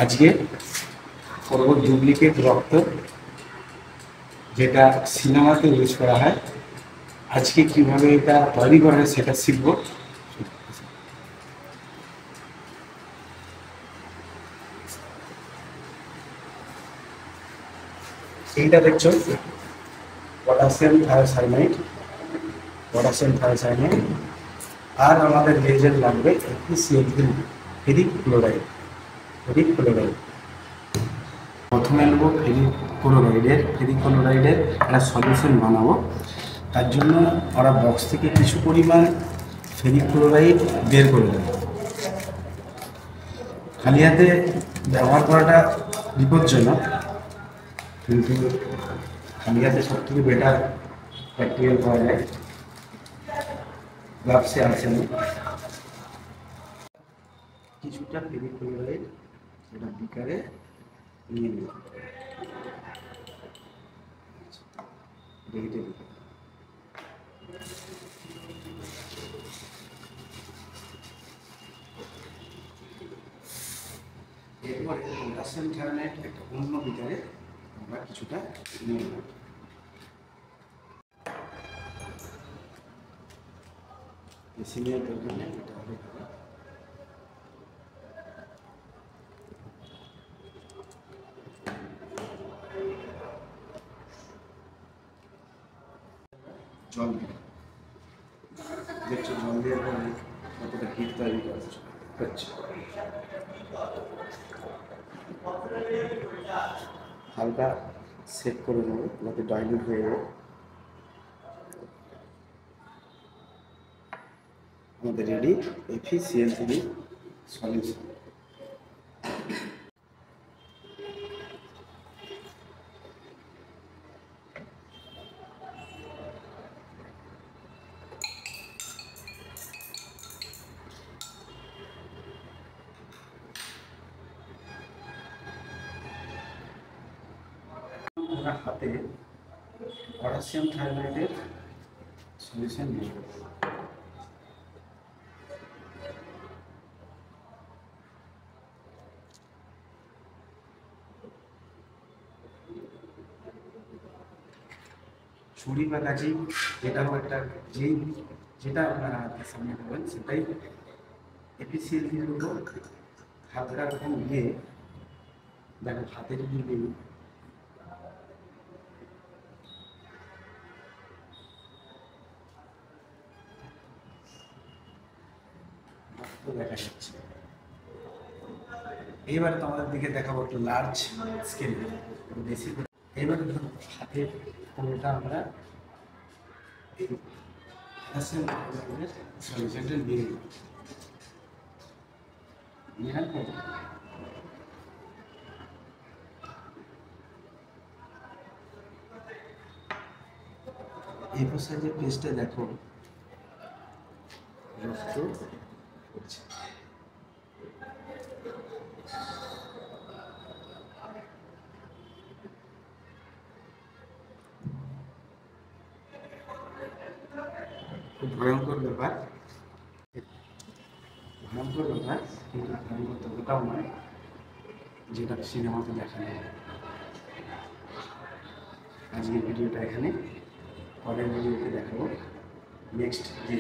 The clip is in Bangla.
আজকে করব ডুপ্লিকেট রক্ত, যেটা সিনেমাতে ইউজ করা হয়। আজকে কিভাবে এটা তৈরি করা হয় সেটা শিখব। এইটা দেখছো পটাশিয়াম থায়োসায়ানাইড, আর আমাদের রিয়েজেন্ট লাগবে FeCl3 ফেরিক ক্লোরাইড। প্রথমে নেব ফেরিক ক্লোরাইডের একটা সলিউশন বানাবো। তার জন্য ওরা বক্স থেকে কিছু পরিমাণ ফেরিক ক্লোরাইড বের করে দেবে। খালি হাতে ব্যবহার করাটা বিপজ্জনক, কিন্তু খালি হাতে সব থেকে বেটার প্র্যাকটিক্যাল করা যায়। গ্লাভসে আছে না কিছুটা ফেরিক ক্লোরাইড, সেটা বিকারে নিয়ে নেব। এরপরে পটাশিয়াম থায়োসায়ানাইড একটা অন্য বিকারে আমরা কিছুটা নিয়ে নেব। বেশি নেওয়ার দরকার নেই, এটা হবে জল দিয়ে। দেখছো জল দেওয়ার পরে কতটা হিট তৈরি হচ্ছে। হালকা সেট করে নেব যাতে ডাইলিউট হয়ে যাবে। আমাদের রেডি FeCl3 সলিউশন। আমরা হাতে পটাশিয়াম থায়োসায়ানাইডের সলিউশন নিয়ে নেব। ছুরি বা কাঁচি যেটাও একটা, যেটা আপনারা হাতের সামনে পাবেন সেটাই FeCl3 দেবো। হালকা রকম দিয়ে দেখো হাতে যদি দিই দেখা যাচ্ছে। এবারে তোমাদের দিকে দেখাবো একটু লার্জ স্কেল, বেশি। এবারে ধরো হাতে পুরোটা আমরা সলিউশনটা নিয়ে নেব। নেওয়ার পর এই সাইজের পেজটা দেখো রক্ত করছে। খুব ভয়ঙ্কর ব্যাপার, কিন্তু ভয়ঙ্কর ততটাও নয় যেটা সিনেমাতে দেখানো হয়। আজকের ভিডিওটা এখানে, পরের ভিডিওতে দেখাবো নেক্সট যে